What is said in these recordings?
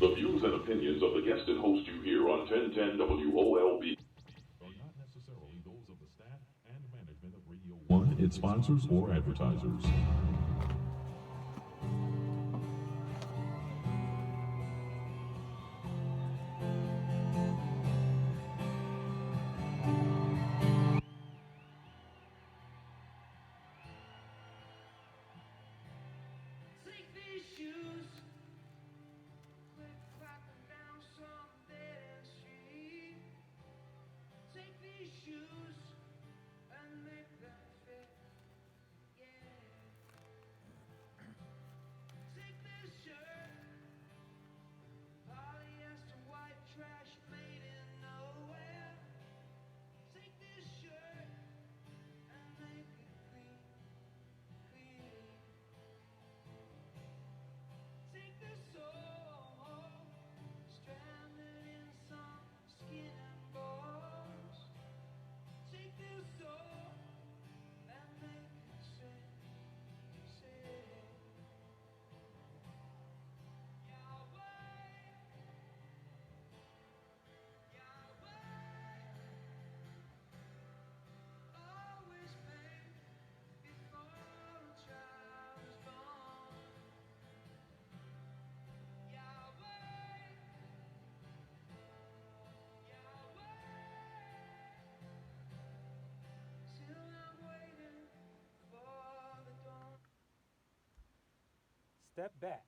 The views and opinions of the guest and host you hear on 1010 WOLB are not necessarily those of the staff and management of Radio 1, its sponsors, or advertisers. Take these shoes, click clacking down some dead end street. Take these shoes and make them fit, yeah. Take this shirt, polyester white trash made in nowhere. Take this shirt and make it clean, clean. Take this soul, stranded in some skin and bones. Take this soul and make it sing, sing. Yahweh, Yahweh, always paid before a child is born. Yahweh, Yahweh, till I'm waiting for the dawn. Step back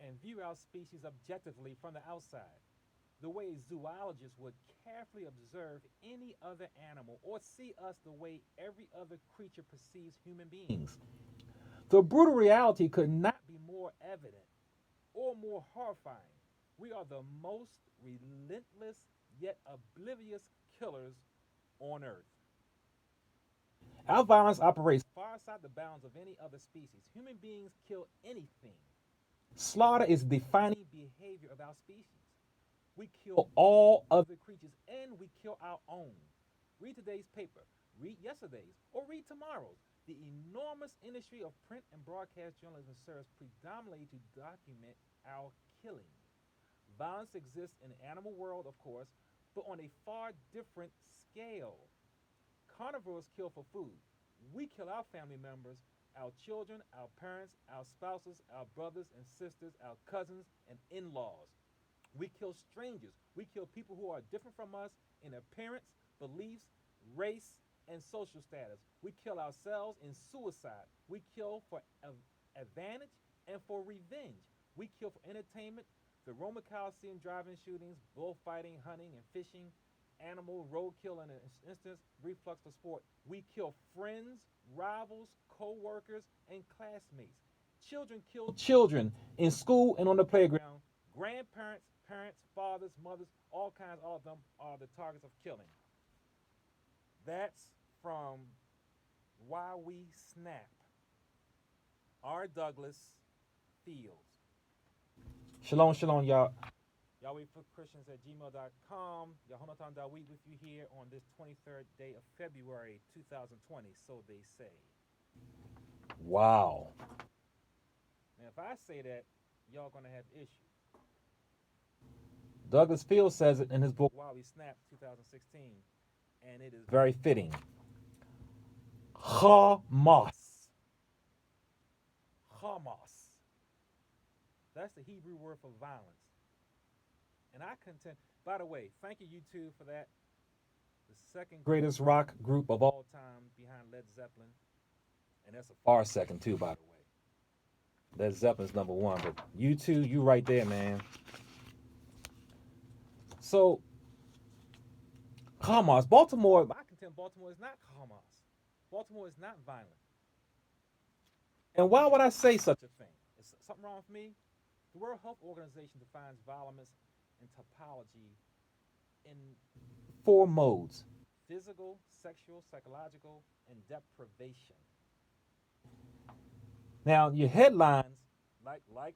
and view our species objectively from the outside, the way a zoologist would carefully observe any other animal or see us the way every other creature perceives human beings. The brutal reality could not be more evident or more horrifying. We are the most relentless yet oblivious killers on earth. Our violence operates far outside the bounds of any other species. Human beings kill anything. Slaughter is the defining behavior of our species. We kill all other creatures and we kill our own. Read today's paper, read yesterday's, or read tomorrow's. The enormous industry of print and broadcast journalism serves predominantly to document our killing. Violence exists in the animal world, of course, but on a far different scale. Carnivores kill for food. We kill our family members, our children, our parents, our spouses, our brothers and sisters, our cousins, and in laws. We kill strangers. We kill people who are different from us in appearance, beliefs, race, and social status. We kill ourselves in suicide. We kill for advantage and for revenge. We kill for entertainment. The Roman Coliseum drive-in shootings, bullfighting, hunting, and fishing, animal roadkill in an instance, reflux for sport. We kill friends, rivals, co-workers, and classmates. Children kill children in school and on the playground. Grandparents, parents, fathers, mothers, all of them are the targets of killing. That's from Why We Snap. R. Douglas Fields. Shalom, shalom, y'all. Yahweh for Christians at gmail.com. Yahonatan.week with you here on this 23rd day of February 2020, so they say. Wow. Now, if I say that, y'all gonna have issues. Douglas Fields says it in his book Why We Snap 2016, and it is very fitting. Khaw-mawc. Khaw-mawc. That's the Hebrew word for violence. And I contend, by the way, thank you, YouTube, for that. The second greatest rock group of all time behind Led Zeppelin. And that's a far second, too, by the way. Led Zeppelin's number one, but U2, you right there, man. So, Khaw-mawc. Baltimore, I contend Baltimore is not Khaw-mawc. Baltimore is not violent. And why would I say such a thing? Is something wrong with me? The World Health Organization defines violence and topology in four modes: physical, sexual, psychological, and deprivation. Now, your headlines, like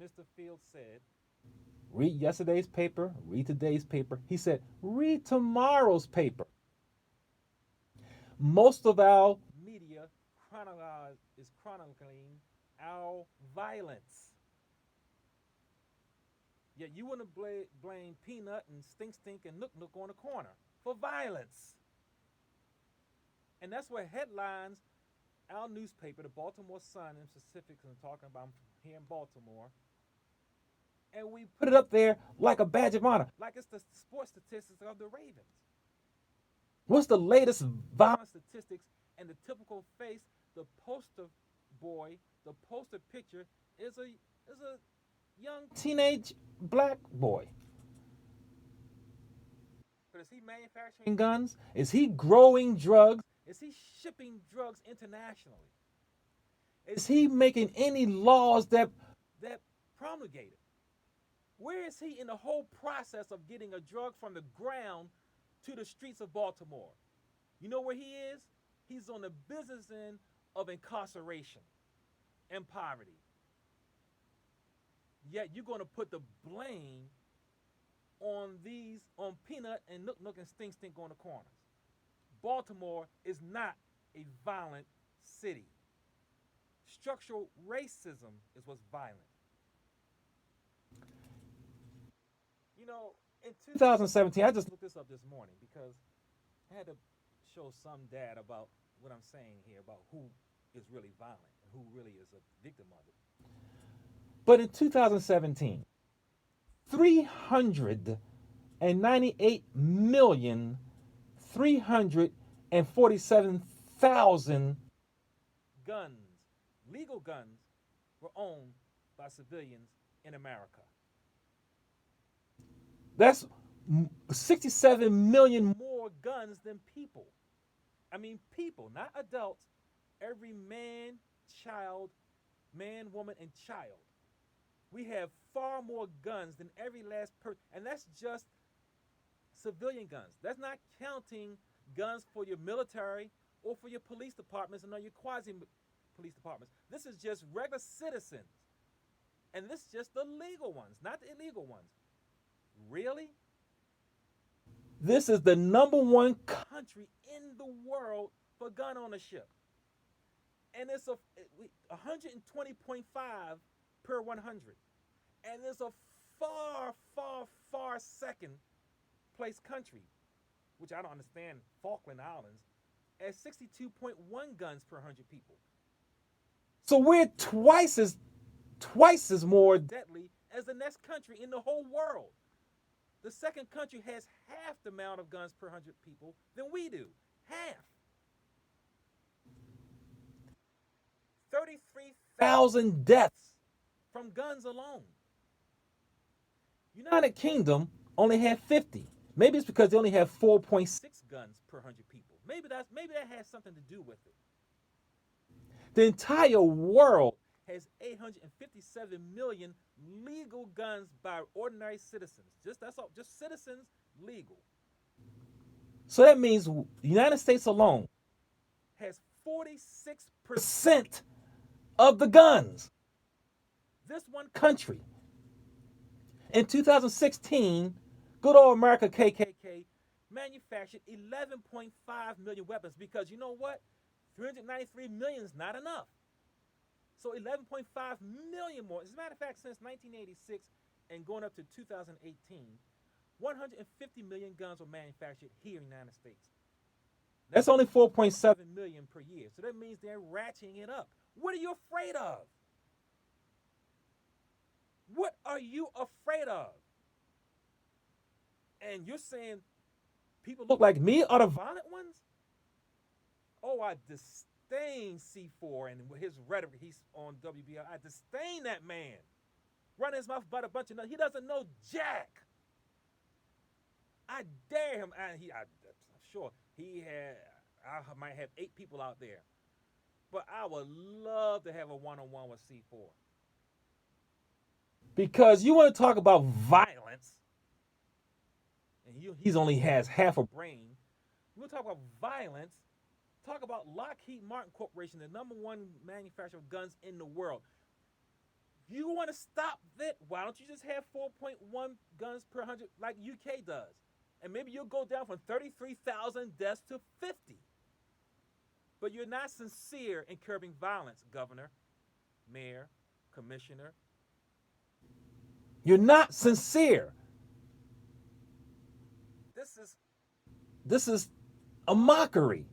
Mr. Fields said, read yesterday's paper, read today's paper. He said, read tomorrow's paper. Most of our media is chronicling our violence. Yet you want to blame Peanut and Stink and Nook on the corner for violence. And that's where headlines, our newspaper, the Baltimore Sun in specific, I'm talking about here in Baltimore, and we put it up there like a badge of honor, like it's the sports statistics of the Ravens. What's the latest violence statistics? And the typical face, the poster boy, the poster picture is a young teenage black boy. But is he manufacturing guns? Is he growing drugs? Is he shipping drugs internationally? Is he making any laws that promulgate it? Where is he in the whole process of getting a drug from the ground to the streets of Baltimore? You know where he is? He's on the business end of incarceration and poverty. Yet you're going to put the blame on Peanut and Nook and Stink on the corners. Baltimore is not a violent city. Structural racism is what's violent. You know, in 2017, I just looked this up this morning because I had to show some dad about what I'm saying here about who is really violent and who really is a victim of it. But in 2017, 398,347,000 guns, legal guns, were owned by civilians in America. That's 67 million more guns than people. I mean, people, not adults. Every man, woman, and child. We have far more guns than every last person, and that's just civilian guns. That's not counting guns for your military or for your police departments and your quasi-police departments. This is just regular citizens, and this is just the legal ones, not the illegal ones. Really? This is the number one country in the world for gun ownership. And it's 120.5 per 100. And it's a far, far, far second place country, which I don't understand, Falkland Islands, at 62.1 guns per 100 people. So we're twice as more deadly as the next country in the whole world. The second country has half the amount of guns per 100 people than we do. Half. 33,000 deaths from guns alone. United Kingdom only had 50. Maybe it's because they only have 4.6 guns per 100 people. Maybe that has something to do with it. The entire world has 857 million legal guns by ordinary citizens. That's all, just citizens legal. So that means the United States alone has 46% of the guns. This one country. In 2016, good old America KKK manufactured 11.5 million weapons because you know what? 393 million is not enough. So 11.5 million more. As a matter of fact, since 1986 and going up to 2018, 150 million guns were manufactured here in the United States. That's only 4.7 million per year. So that means they're ratcheting it up. What are you afraid of? What are you afraid of? And you're saying people look like me are the violent ones? Oh, I disdain C4 and his rhetoric. He's on WBL. I disdain that man. Running his mouth about a bunch of nothing. He doesn't know jack. I dare him. I'm sure I might have 8 people out there. But I would love to have a one-on-one with C4. Because you want to talk about violence, and he's only has half a brain. You want to talk about violence, talk about Lockheed Martin Corporation, the number one manufacturer of guns in the world. You want to stop that? Why don't you just have 4.1 guns per 100 like UK does? And maybe you'll go down from 33,000 deaths to 50. But you're not sincere in curbing violence, governor, mayor, commissioner. You're not sincere. This is a mockery.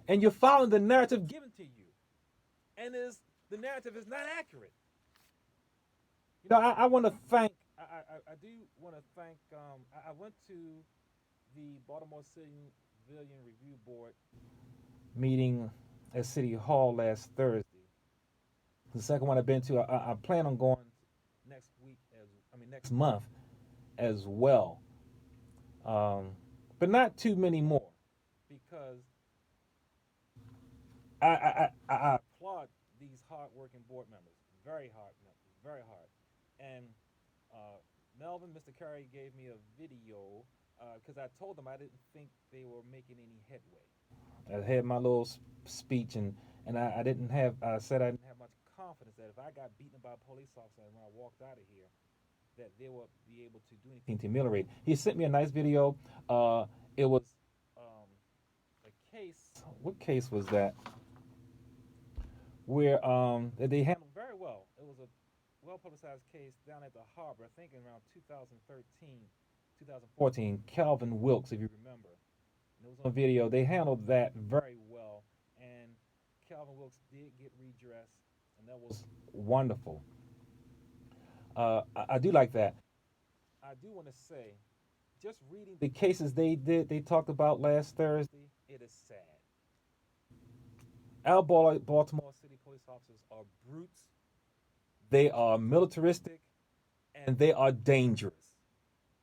And you're following the narrative given to you. And the narrative is not accurate. You know, I want to thank, I do want to thank, I went to the Baltimore City Civilian Review Board meeting at City Hall last Thursday. The second one I've been to, I plan on going next week, next month as well. But not too many more, because I applaud these hard-working board members. Very hard, very hard. And Melvin, Mr. Curry gave me a video because I told them I didn't think they were making any headway. I had my little speech, and I didn't have. I said I didn't have much confidence that if I got beaten by a police officer when I walked out of here, that they would be able to do anything to ameliorate. He sent me a nice video. It was a case. What case was that? Where they handled very well. It was a well-publicized case down at the harbor, I think in around 2013, 2014, Calvin Wilkes, if you remember. And it was on video. They handled that very well, and Calvin Wilkes did get redressed, and that was wonderful. I do like that. I do want to say, just reading the cases they talked about last Thursday, it is sad. Our Baltimore City police officers are brutes. They are militaristic, and they are dangerous.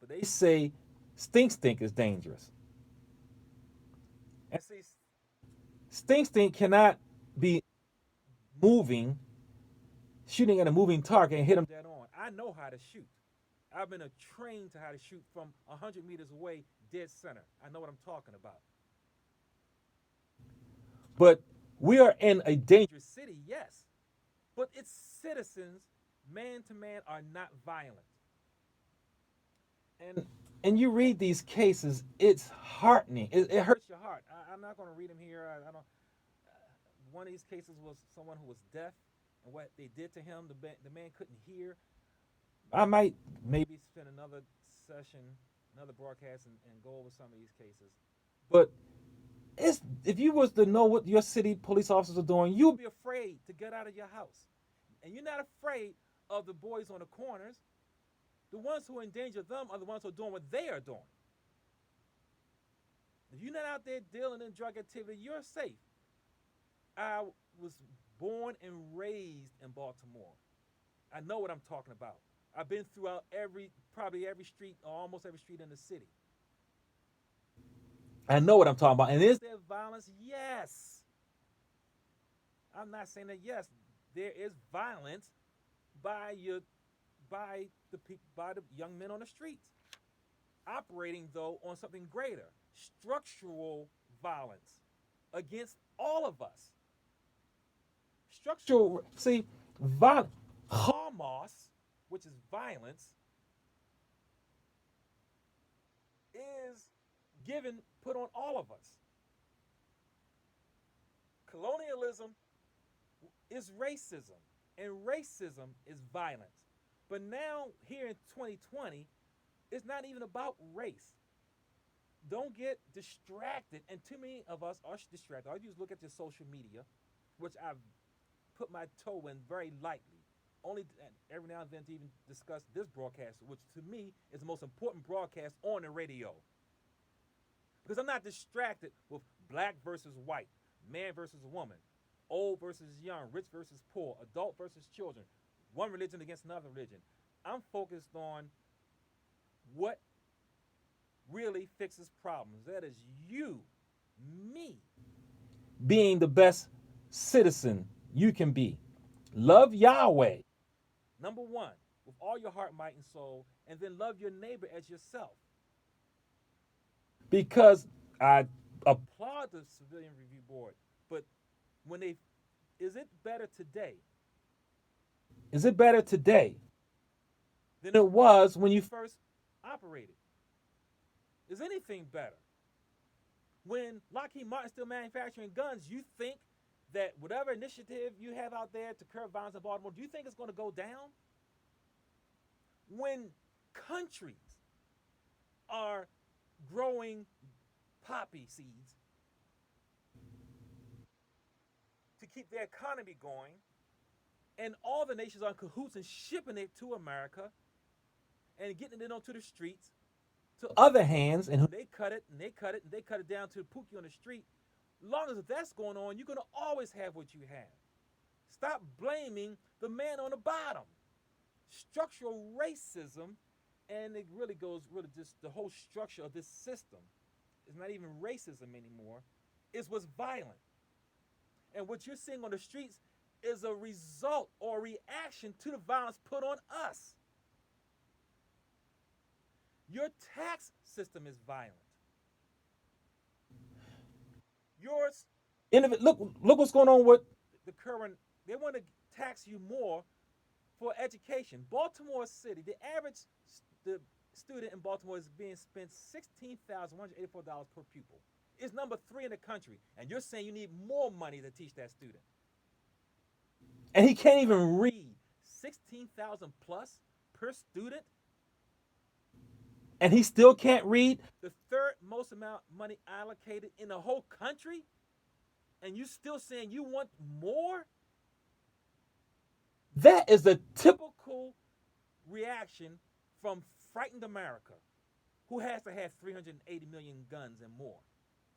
But they say stink is dangerous. And see, stink cannot be moving, shooting at a moving target and hit them dead on. I know how to shoot. I've been trained to how to shoot from 100 meters away, dead center. I know what I'm talking about. But we are in a dangerous city, yes. But its citizens, man to man, are not violent. And you read these cases, it's heartening. It hurts your heart. I'm not going to read them here. I don't. One of these cases was someone who was deaf, and what they did to him, the man couldn't hear. I might maybe spend another session, another broadcast, and go over some of these cases. But if you was to know what your city police officers are doing, you would be afraid to get out of your house. And you're not afraid of the boys on the corners. The ones who endanger them are the ones who are doing what they are doing. If you're not out there dealing in drug activity, you're safe. I was born and raised in Baltimore. I know what I'm talking about. I've been throughout probably every street, or almost every street in the city. I know what I'm talking about. And is there violence? Yes. I'm not saying that yes. There is violence by the young men on the streets. Operating, though, on something greater. Structural violence against all of us. Khaw-mawc, which is violence, is put on all of us. Colonialism is racism, and racism is violence. But now, here in 2020, it's not even about race. Don't get distracted, and too many of us are distracted. All you do is look at your social media, which I've put my toe in very lightly, only every now and then to even discuss this broadcast, which to me is the most important broadcast on the radio. Because I'm not distracted with black versus white, man versus woman, old versus young, rich versus poor, adult versus children, one religion against another religion. I'm focused on what really fixes problems. That is you, me, being the best citizen you can be. Love Yahweh, number one, with all your heart, might, and soul, and then love your neighbor as yourself. Because I applaud the Civilian Review Board, but is it better today? Is it better today than it was when you first operated? Is anything better? When Lockheed Martin's still manufacturing guns, you think that whatever initiative you have out there to curb violence in Baltimore, do you think it's going to go down? when countries are growing poppy seeds to keep their economy going, and all the nations are in cahoots and shipping it to America and getting it onto the streets to other hands, and they cut it and they cut it and they cut it down to the pookie on the street. Long as that's going on, you're going to always have what you have. Stop blaming the man on the bottom. Structural racism, and it really goes really just the whole structure of this system is not even racism anymore, is what's violent. And what you're seeing on the streets is a result or reaction to the violence put on us. Your tax system is violent. Yours, look what's going on with the current. They want to tax you more for education. Baltimore City, the average the student in Baltimore is being spent $16,184 per pupil. It's number 3 in the country, and you're saying you need more money to teach that student. And he can't even read. 16,000 plus per student, and he still can't read. The third most amount of money allocated in the whole country, and you still saying you want more? That is the typical reaction from frightened America, who has to have 380 million guns and more,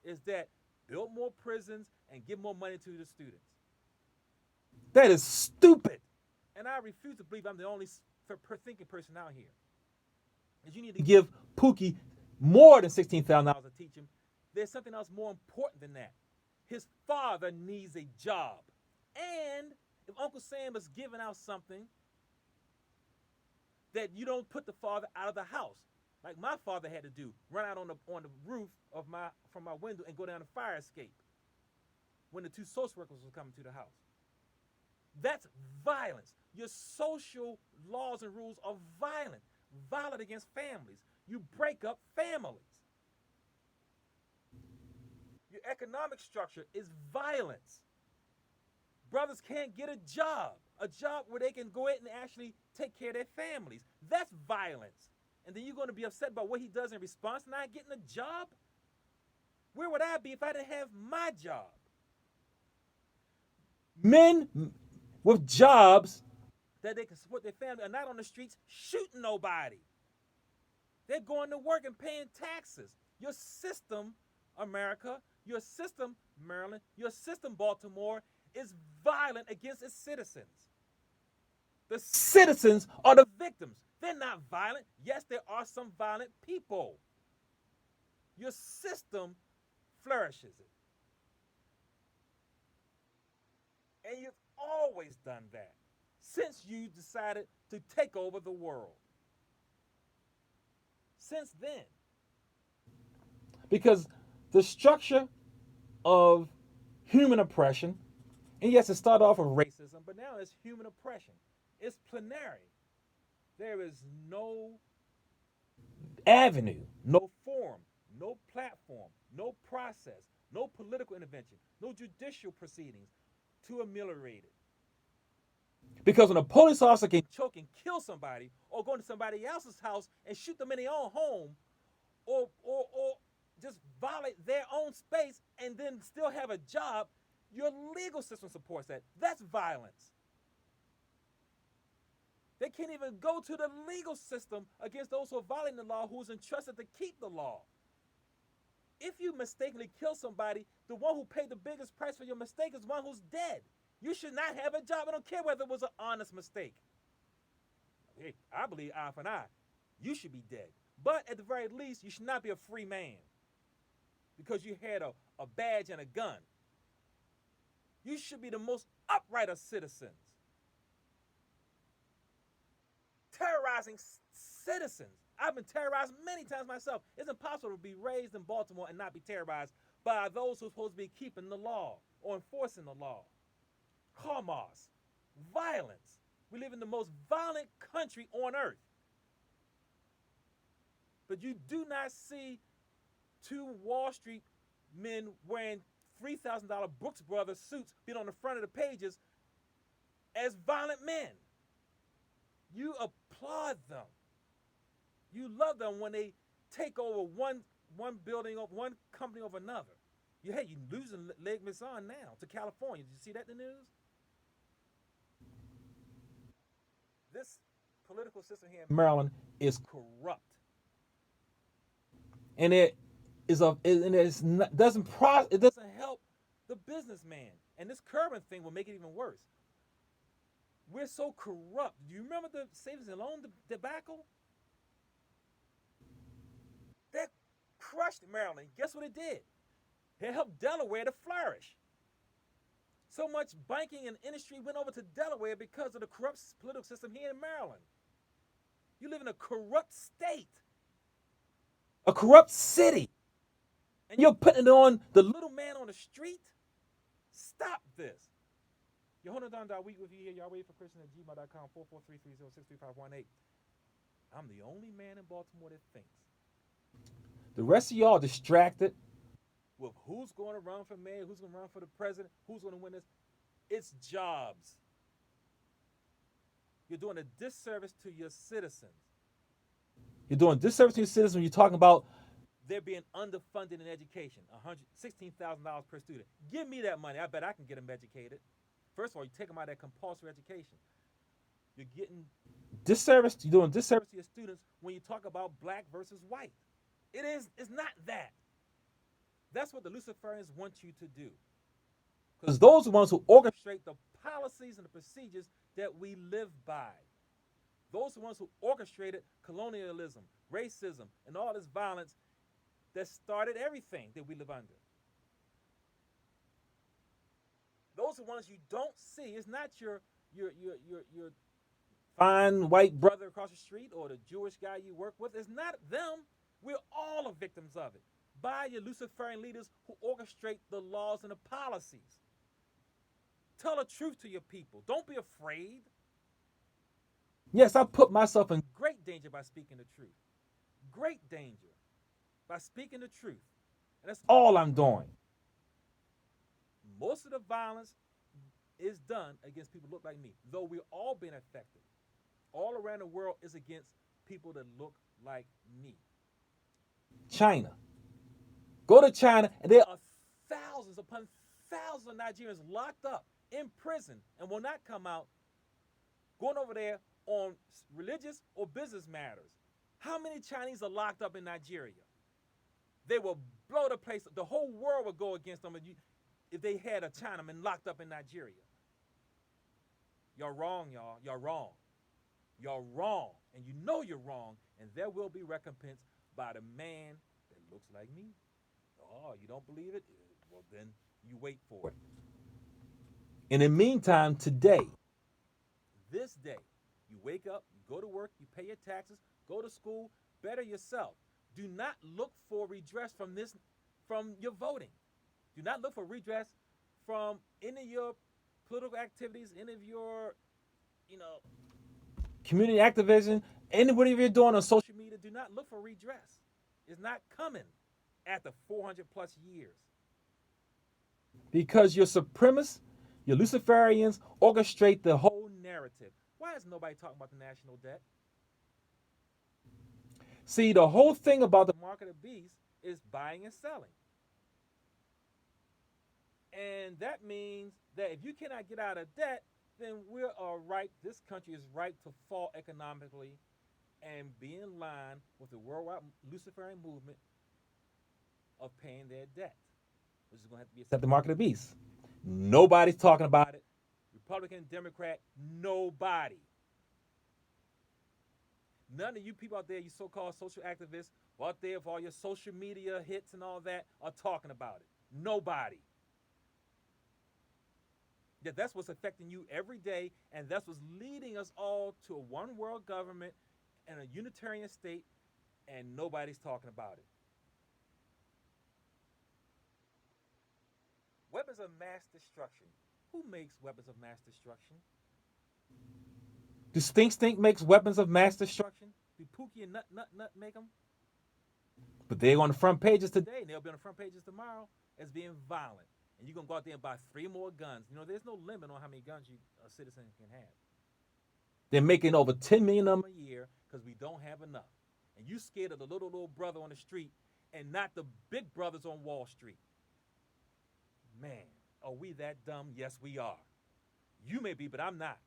is that build more prisons and give more money to the students. That is stupid. And I refuse to believe I'm the only thinking person out here. Is you need to give Pookie more than $16,000 to teach him. There's something else more important than that. His father needs a job. And if Uncle Sam is giving out something, that you don't put the father out of the house, like my father had to do, run out on the roof of from my window and go down the fire escape when the 2 social workers were coming to the house. That's violence. Your social laws and rules are violent against families. You break up families. Your economic structure is violence. Brothers can't get a job where they can go ahead and actually take care of their families. That's violence. And then you're going to be upset about what he does in response to not getting a job? Where would I be if I didn't have my job? Men with jobs that they can support their family are not on the streets shooting nobody. They're going to work and paying taxes. Your system, America, your system, Maryland, your system, Baltimore, is violent against its citizens. The citizens are the victims. They're not violent. Yes, there are some violent people. Your system flourishes it. And you've always done that since you decided to take over the world. Since then. Because the structure of human oppression, and yes, it started off with racism, but now it's human oppression. It's plenary. There is no avenue, no forum, no platform, no process, no political intervention, no judicial proceedings to ameliorate it. Because when a police officer can choke and kill somebody, or go into somebody else's house and shoot them in their own home, or just violate their own space and then still have a job, your legal system supports that. That's violence. They can't even go to the legal system against those who are violating the law, who's entrusted to keep the law. If you mistakenly kill somebody, the one who paid the biggest price for your mistake is one who's dead. You should not have a job. I don't care whether it was an honest mistake. Hey, I believe eye for an eye. You should be dead. But at the very least, you should not be a free man because you had a badge and a gun. You should be the most upright of citizens. Terrorizing citizens. I've been terrorized many times myself. It's impossible to be raised in Baltimore and not be terrorized by those who are supposed to be keeping the law or enforcing the law. Khaw-mawc. Violence. We live in the most violent country on earth. But you do not see 2 Wall Street men wearing $3,000 Brooks Brothers suits being on the front of the pages as violent men. You applaud them. You love them when they take over one building or one company over another. You losing Lake Mizan now to California. Did you see that in the news? This political system here in Maryland is corrupt, and it doesn't help the businessman. And this Curban thing will make it even worse. We're so corrupt. Do you remember the savings and loan debacle? That crushed Maryland. Guess what it did? It helped Delaware to flourish. So much banking and industry went over to Delaware because of the corrupt political system here in Maryland. You live in a corrupt state, a corrupt city, and you're putting it on the little man on the street? Stop this. You're holding on to our week with you here. Y'all wait for Christian at gmail.com, 443-306-3518. I'm the only man in Baltimore that thinks. The rest of y'all distracted with who's going to run for mayor, who's going to run for the president, who's going to win this. It's jobs. You're doing a disservice to your citizens. You're doing a disservice to your citizens when you're talking about they're being underfunded in education, $16,000 per student. Give me that money. I bet I can get them educated. First of all, you take them out of that compulsory education. You're getting disservice. You're doing disservice to your students when you talk about black versus white. It's not that. That's what the Luciferians want you to do. Because those are the ones who orchestrate the policies and the procedures that we live by. Those are the ones who orchestrated colonialism, racism, and all this violence that started everything that we live under. Those are the ones you don't see. It's not your fine white brother across the street or the Jewish guy you work with. It's not them. We're all victims of it by your Luciferian leaders who orchestrate the laws and the policies. Tell the truth to your people. Don't be afraid. Yes, I put myself in great danger by speaking the truth. Great danger by speaking the truth. And that's all I'm doing. Most of the violence is done against people who look like me, though we're all being affected. All around the world is against people that look like me. China. Go to China, and there are thousands upon thousands of Nigerians locked up in prison and will not come out, going over there on religious or business matters. How many Chinese are locked up in Nigeria? They will blow the place. The whole world would go against them if they had a Chinaman locked up in Nigeria. You're wrong, y'all. You're wrong. You're wrong. And you know you're wrong. And there will be recompense by the man that looks like me. Oh, you don't believe it? Well, then you wait for it. In the meantime, today, this day, you wake up, you go to work, you pay your taxes, go to school, better yourself. Do not look for redress from your voting. Do not look for redress from any of your political activities, any of your, community activism, anybody you're doing on social media. Do not look for redress. It's not coming after 400 plus years. Because your supremacists, your Luciferians orchestrate the whole narrative. Why is nobody talking about the national debt? See, the whole thing about the mark of the beast is buying and selling. And that means that if you cannot get out of debt, then this country is ripe to fall economically and be in line with the worldwide Luciferian movement of paying their debt, which is going to have to be accept the mark of the beast. Nobody's talking about it. Republican, Democrat, nobody. None of you people out there, you so-called social activists, out there with all your social media hits and all that, are talking about it. Nobody. Yeah, that's what's affecting you every day, and that's what's leading us all to a one world government and a Unitarian state, and nobody's talking about it. Weapons of mass destruction. Who makes weapons of mass destruction? Do Stink makes weapons of mass destruction? Do Pookie and Nut make them? But they're on the front pages today, and they'll be on the front pages tomorrow as being violent. And you're going to go out there and buy 3 more guns. There's no limit on how many guns a citizen can have. They're making over $10 million a year because we don't have enough. And you scared of the little brother on the street and not the big brothers on Wall Street. Man, are we that dumb? Yes, we are. You may be, but I'm not.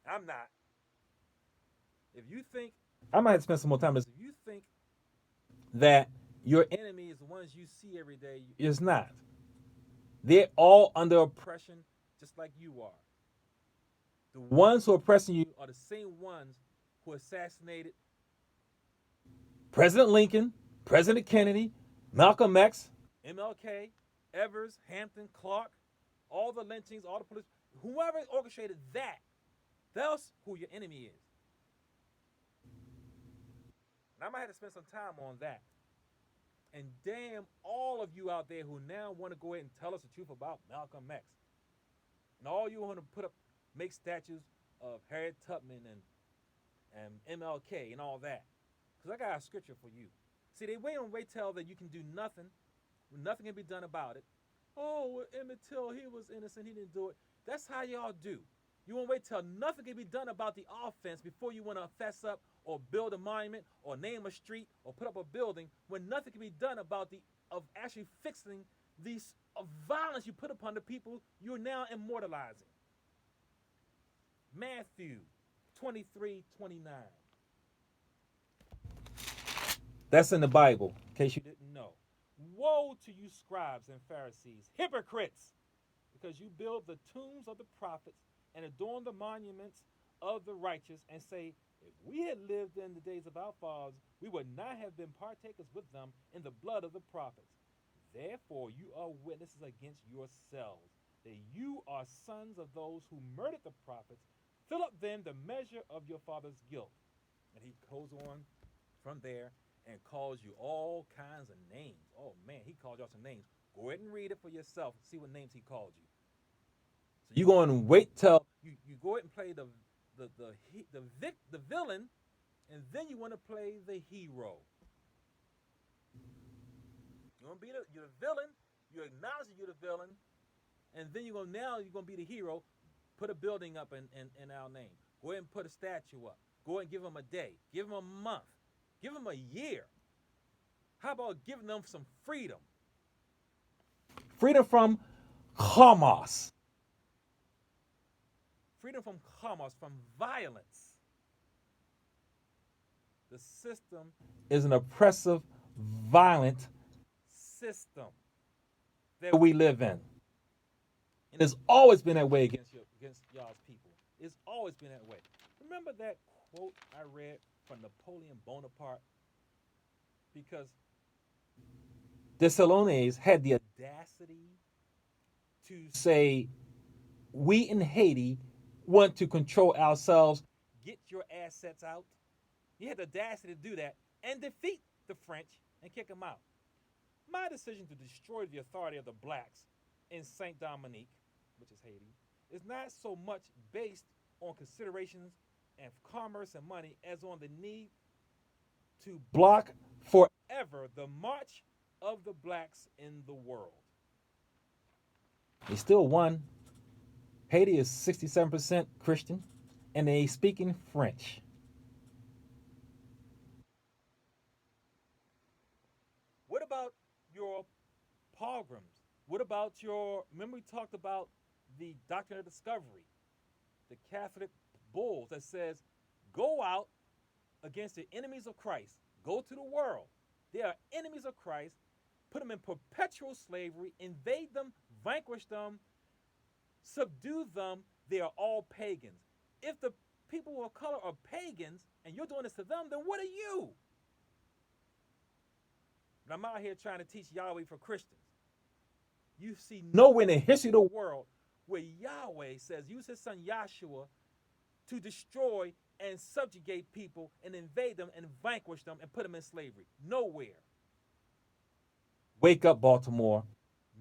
I'm not. If you think, I might have to spend some more time on this. If you think that your enemy is the ones you see every day, it's not. They're all under oppression just like you are. The ones who are oppressing you are the same ones who assassinated President Lincoln, President Kennedy, Malcolm X, MLK, Evers, Hampton, Clark, all the lynchings, all the police, whoever orchestrated that, that's who your enemy is. And I might have to spend some time on that. And damn all of you out there who now want to go ahead and tell us the truth about Malcolm X. And all you want to make statues of Harriet Tubman and MLK and all that. Because I got a scripture for you. See, they wait till that you can do nothing, when nothing can be done about it. Oh, well, Emmett Till, he was innocent, he didn't do it. That's how y'all do. You want to wait till nothing can be done about the offense before you want to fess up or build a monument or name a street or put up a building when nothing can be done about of actually fixing these violence you put upon the people you're now immortalizing. Matthew 23:29. That's in the Bible, in case you didn't know. Woe to you, scribes and Pharisees, hypocrites, because you build the tombs of the prophets and adorn the monuments of the righteous, and say, if we had lived in the days of our fathers, we would not have been partakers with them in the blood of the prophets. Therefore, you are witnesses against yourselves, that you are sons of those who murdered the prophets. Fill up then the measure of your father's guilt. And he goes on from there and calls you all kinds of names. Oh man, he called y'all some names. Go ahead and read it for yourself. See what names he called you. So you go and wait till you go ahead and play the villain, and then you want to play the hero. You want to be you're the villain. You acknowledge you're the villain, and then you're gonna be the hero. Put a building up in our name. Go ahead and put a statue up. Go ahead and give them a day. Give them a month. Give them a year. How about giving them some freedom? Freedom from khaw-mawc. Freedom from khaw-mawc, from violence. The system is an oppressive, violent system that we live in. And it's always been that way against y'all's people. It's always been that way. Remember that quote I read from Napoleon Bonaparte? Because Dessalines had the audacity to say, we in Haiti want to control ourselves. Get your assets out. He had the audacity to do that and defeat the French and kick them out. My decision to destroy the authority of the blacks in Saint Dominique, which is Haiti, is not so much based on considerations and commerce and money as on the need to block forever the march of the blacks in the world. They still won. Haiti is 67% Christian, and they speak in French. What about your pogroms? What about remember we talked about the Doctrine of Discovery, the Catholic bulls that says, go out against the enemies of Christ. Go to the world. They are enemies of Christ. Put them in perpetual slavery. Invade them. Vanquish them. Subdue them. They are all pagans. If the people of color are pagans and you're doing this to them, then what are you? And I'm out here trying to teach Yahweh for Christians. You see nowhere in the history of the world where Yahweh says, use his son Yahshua to destroy and subjugate people and invade them and vanquish them and put them in slavery. Nowhere. Wake up, Baltimore.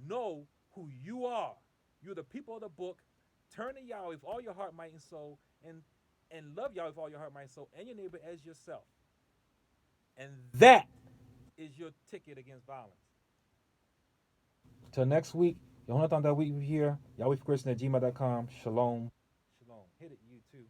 Know who you are. You're the people of the book. Turn to Yahweh with all your heart, might, and soul, and love Yahweh with all your heart, might, and soul, and your neighbor as yourself. And that is your ticket against violence. Till next week, Yonatan that week here, YahwehForChristian@gmail.com. Shalom. Shalom. Hit it, you too.